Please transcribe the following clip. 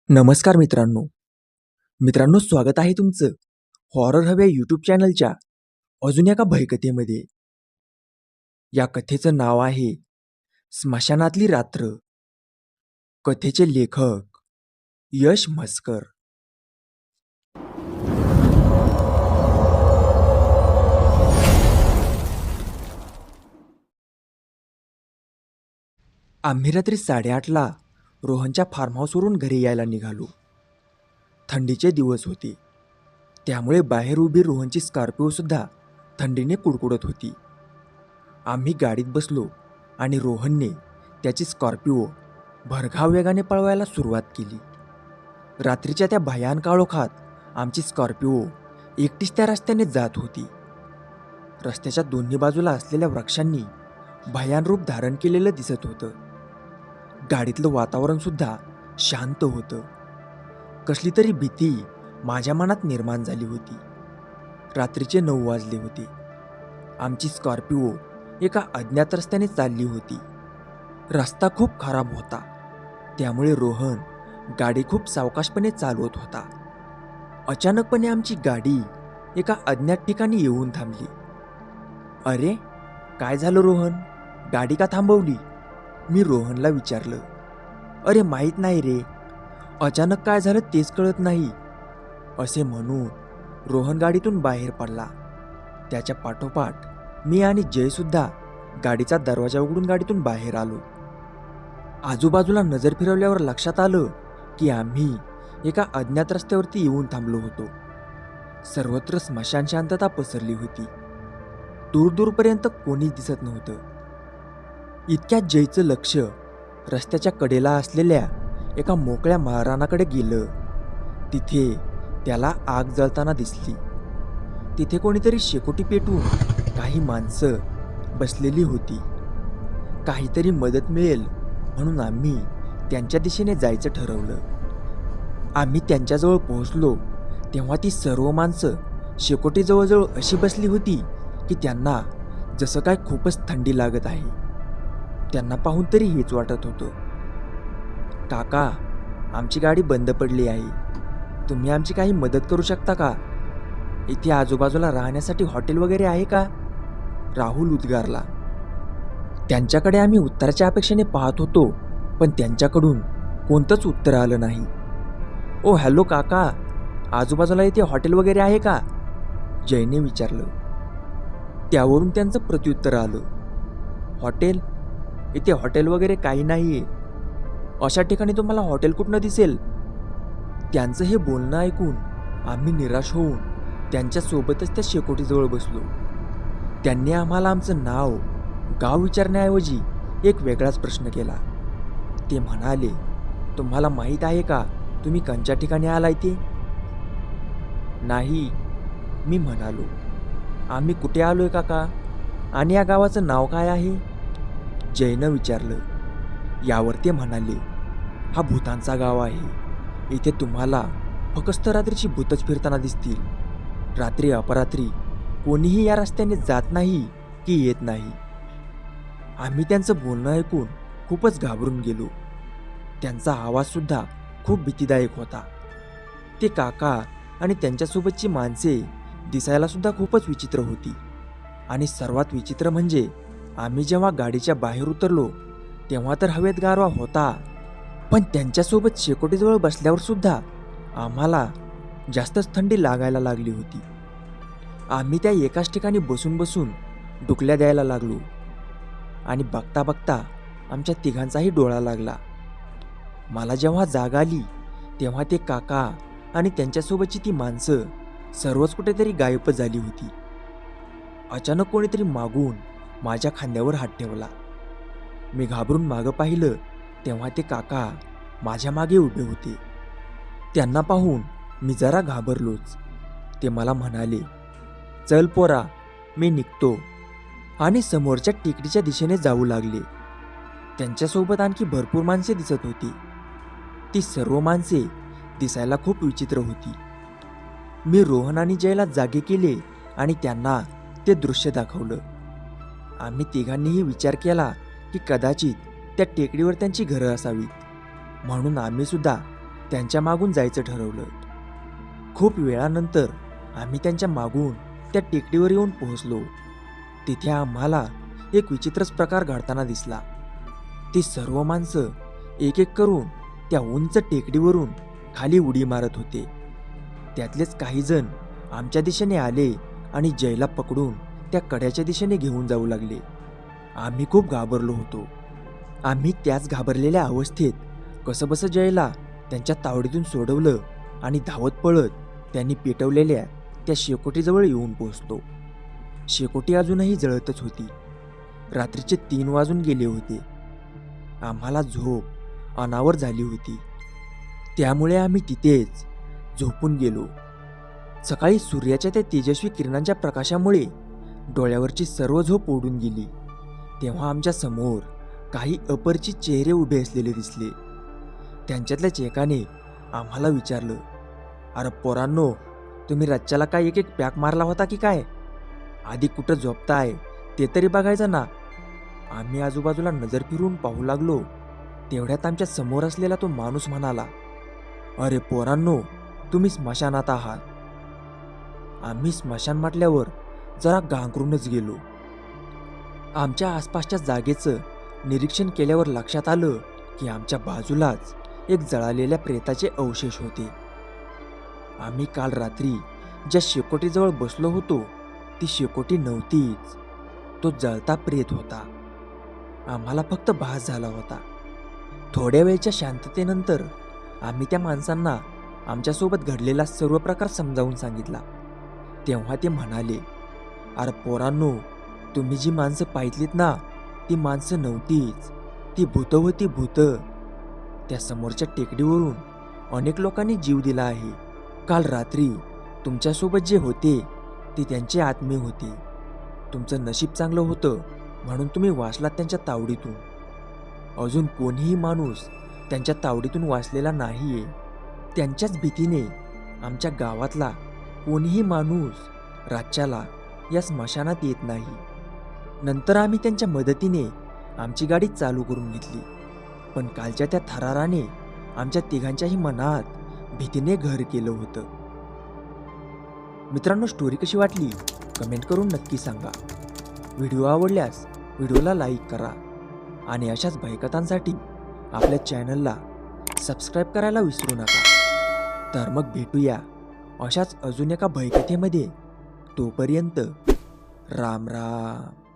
नमस्कार मित्रांनो. मित्रांनो, स्वागत आहे तुमचं हॉरर हव्या यूट्यूब चॅनलच्या अजून एका भयकथेमध्ये. या कथेचं नाव आहे स्मशानातली रात्र. कथेचे लेखक यश म्हसकर. आम्ही रात्री 8:30ला रोहनच्या फार्म हाऊसवरून घरी यायला निघालो. थंडीचे दिवस होते, त्यामुळे बाहेर उभी रोहनची स्कॉर्पिओ सुद्धा थंडीने कुडकुडत होती. आम्ही गाडीत बसलो आणि रोहनने त्याची स्कॉर्पिओ भरधाव वेगाने पळवायला सुरुवात केली. रात्रीच्या त्या भयान काळोखात आमची स्कॉर्पिओ एकटीच त्या रस्त्याने जात होती. रस्त्याच्या दोन्ही बाजूला असलेल्या वृक्षांनी भयान रूप धारण केलेलं दिसत होतं. गाडीतलं वातावरण सुद्धा शांत होतं. कसली तरी भीती माझ्या मनात निर्माण झाली होती. रात्रीचे 9 वाजले होते. आमची स्कॉर्पिओ एका अज्ञात रस्त्याने चालली होती. रस्ता खूप खराब होता, त्यामुळे रोहन गाडी खूप सावकाशपणे चालवत होता. अचानकपणे आमची गाडी एका अज्ञात ठिकाणी येऊन थांबली. अरे, काय झालं रोहन? गाडी का थांबवली? मी रोहनला विचारलं. अरे माहीत नाही रे, अचानक काय झालं तेच कळत नाही, असे म्हणून रोहन गाडीतून बाहेर पडला. त्याच्या पाठोपाठ मी आणि जयसुद्धा गाडीचा दरवाजा उघडून गाडीतून बाहेर आलो. आजूबाजूला नजर फिरवल्यावर लक्षात आलं की आम्ही एका अज्ञात रस्त्यावरती येऊन थांबलो होतो. सर्वत्र स्मशान शांतता पसरली होती. दूरदूरपर्यंत कोणीच दिसत नव्हतं. इतक्यात जयचं लक्ष रस्त्याच्या कडेला असलेल्या एका मोकळ्या माळरानाकडे गेलं. तिथे त्याला आग जळताना दिसली. तिथे कोणीतरी शेकोटी पेटवून काही माणसं बसलेली होती. काहीतरी मदत मिळेल म्हणून आम्ही त्यांच्या दिशेने जायचं ठरवलं. आम्ही त्यांच्याजवळ पोहोचलो तेव्हा ती सर्व माणसं शेकोटी जवळजवळ अशी बसली होती की त्यांना जसं काय खूपच थंडी लागत आहे. त्यांना पाहून तरी हेच वाटत होतं. काका, आमची गाडी बंद पडली आहे. तुम्ही आमची काही मदत करू शकता का? इथे आजूबाजूला राहण्यासाठी हॉटेल वगैरे आहे का? राहुल उद्गारला. त्यांच्याकडे आम्ही उत्तराच्या अपेक्षेने पाहत होतो, पण त्यांच्याकडून कोणतंच उत्तर आलं नाही. ओ हॅलो काका, आजूबाजूला इथे हॉटेल वगैरे आहे का? जयने विचारलं. त्यावरून त्यांचं प्रत्युत्तर आलं. हॉटेल? इथे हॉटेल वगैरे काही नाहीये. अशा ठिकाणी तुम्हाला हॉटेल कुठनं दिसेल? त्यांचं हे बोलणं ऐकून आम्ही निराश होऊन त्यांच्यासोबतच त्या शेकोटीजवळ बसलो. त्यांनी आम्हाला आमचं नाव, गाव विचारण्याऐवजी एक वेगळाच प्रश्न केला. ते म्हणाले, तुम्हाला माहीत आहे का तुम्ही कोणत्या ठिकाणी आलाय ते? नाही, मी म्हणालो. आम्ही कुठे आलोय काका? आणि या गावाचं नाव काय आहे? जयनं विचारलं. यावर ते म्हणाले, हा भूतांचा गाव आहे. इथे तुम्हाला फक्त रात्रीची भूतच फिरताना दिसतील. रात्री अपरात्री कोणीही या रस्त्याने जात नाही की येत नाही. आम्ही त्यांचं बोलणं ऐकून खूपच घाबरून गेलो. त्यांचा आवाजसुद्धा खूप भीतीदायक होता. ते काका आणि त्यांच्यासोबतची माणसे दिसायला सुद्धा खूपच विचित्र होती. आणि सर्वात विचित्र म्हणजे आम्ही जेव्हा गाडीच्या बाहेर उतरलो तेव्हा तर हवेत गारवा होता, पण त्यांच्यासोबत शेकोटीजवळ बसल्यावर सुद्धा आम्हाला जास्तच थंडी लागायला लागली होती. आम्ही त्या एकाच ठिकाणी बसून बसून डुकल्या द्यायला लागलो आणि बघता बघता आमच्या तिघांचाही डोळा लागला. मला जेव्हा जाग आली तेव्हा ते काका आणि त्यांच्यासोबतची ती माणसं सर्वच कुठेतरी गायबच झाली होती. अचानक कोणीतरी मागून माझ्या खांद्यावर हात ठेवला. मी घाबरून मागं पाहिलं तेव्हा ते काका माझ्या मागे उभे होते. त्यांना पाहून मी जरा घाबरलोच. ते मला म्हणाले, चल पोरा, मी निघतो, आणि समोरच्या टेकडीच्या दिशेने जाऊ लागले. त्यांच्यासोबत आणखी भरपूर माणसे दिसत होती. ती सर्व माणसे दिसायला खूप विचित्र होती. मी रोहन आणि जयला जागे केले आणि त्यांना ते दृश्य दाखवलं. आम्ही तिघांनीही विचार केला की कदाचित त्या टेकडीवर त्यांची घरं असावीत, म्हणून आम्ही सुद्धा त्यांच्या मागून जायचं ठरवलं. खूप वेळानंतर आम्ही त्यांच्या मागून त्या टेकडीवर येऊन पोहोचलो. तिथे आम्हाला एक विचित्रच प्रकार घडताना दिसला. ती सर्व माणसं एक एक करून त्या उंच टेकडीवरून खाली उडी मारत होते. त्यातलेच काही जण आमच्या दिशेने आले आणि जयला पकडून त्या कड्याच्या दिशेने घेऊन जाऊ लागले. आम्ही खूप घाबरलो होतो. आम्ही त्याच घाबरलेल्या अवस्थेत कसंबसं जयला त्यांच्या तावडीतून सोडवलं आणि धावत पळत त्यांनी पेटवलेल्या त्या शेकोटीजवळ येऊन पोहोचलो. शेकोटी अजूनही जळतच होती. रात्रीचे 3 वाजून गेले होते. आम्हाला झोप अनावर झाली होती. त्यामुळे आम्ही तिथेच झोपून गेलो. सकाळी सूर्याच्या त्या तेजस्वी किरणांच्या प्रकाशामुळे डोळ्यावरची सर्व झोप उडून गेली. तेव्हा आमच्या समोर काही अपरिचित चेहरे उभे असलेले दिसले. त्यांच्यातल्याच एकाने आम्हाला विचारलं, अरे पोरांनो, तुम्ही रातच्याला काय एक एक पॅक मारला होता की काय? आधी कुठं झोपताय ते तरी बघायचं ना. आम्ही आजूबाजूला नजर फिरून पाहू लागलो. तेवढ्यात आमच्या समोर असलेला तो माणूस म्हणाला, अरे पोरांनो, तुम्ही स्मशानात आहात. आम्ही स्मशान म्हटल्यावर जरा गांगरूनच गेलो. आमच्या आसपासच्या जागेचं निरीक्षण केल्यावर लक्षात आलं की आमच्या बाजूलाच एक जळालेल्या प्रेताचे अवशेष होते. आम्ही काल रात्री ज्या शेकोटीजवळ बसलो होतो ती शेकोटी नव्हतीच. तो जळता प्रेत होता. आम्हाला फक्त भास झाला होता. थोड्या वेळच्या शांततेनंतर आम्ही त्या माणसांना आमच्यासोबत घडलेला सर्व प्रकार समजावून सांगितला. तेव्हा ते म्हणाले, अरे पोरांनो, तुम्ही जी माणसं पाहिलीत ना, ती माणसं नव्हतीच. ती भूतं होती, भूतं. त्या समोरच्या टेकडीवरून अनेक लोकांनी जीव दिला आहे. काल रात्री तुमच्यासोबत जे होते ते त्यांचे आत्मे होते. तुमचं नशीब चांगलं होतं म्हणून तुम्ही वाचलात त्यांच्या तावडीतून. अजून कोणीही माणूस त्यांच्या तावडीतून वाचलेला नाहीये. त्यांच्याच भीतीने आमच्या गावातला कोणीही माणूस रातच्याला या स्मशानात येत नाही. नंतर आम्ही त्यांच्या मदतीने आमची गाडी चालू करून घेतली. पण कालच्या त्या थराराने आमच्या तिघांच्याही मनात भीतीने घर केलं होतं. मित्रांनो, स्टोरी कशी वाटली कमेंट करून नक्की सांगा. व्हिडिओ आवडल्यास व्हिडिओला लाईक करा आणि अशाच भयकथांसाठी आपल्या चॅनलला सबस्क्राईब करायला विसरू नका. तर मग भेटूया अशाच अजून एका भयकथेमध्ये. तोपर्यंत राम राम.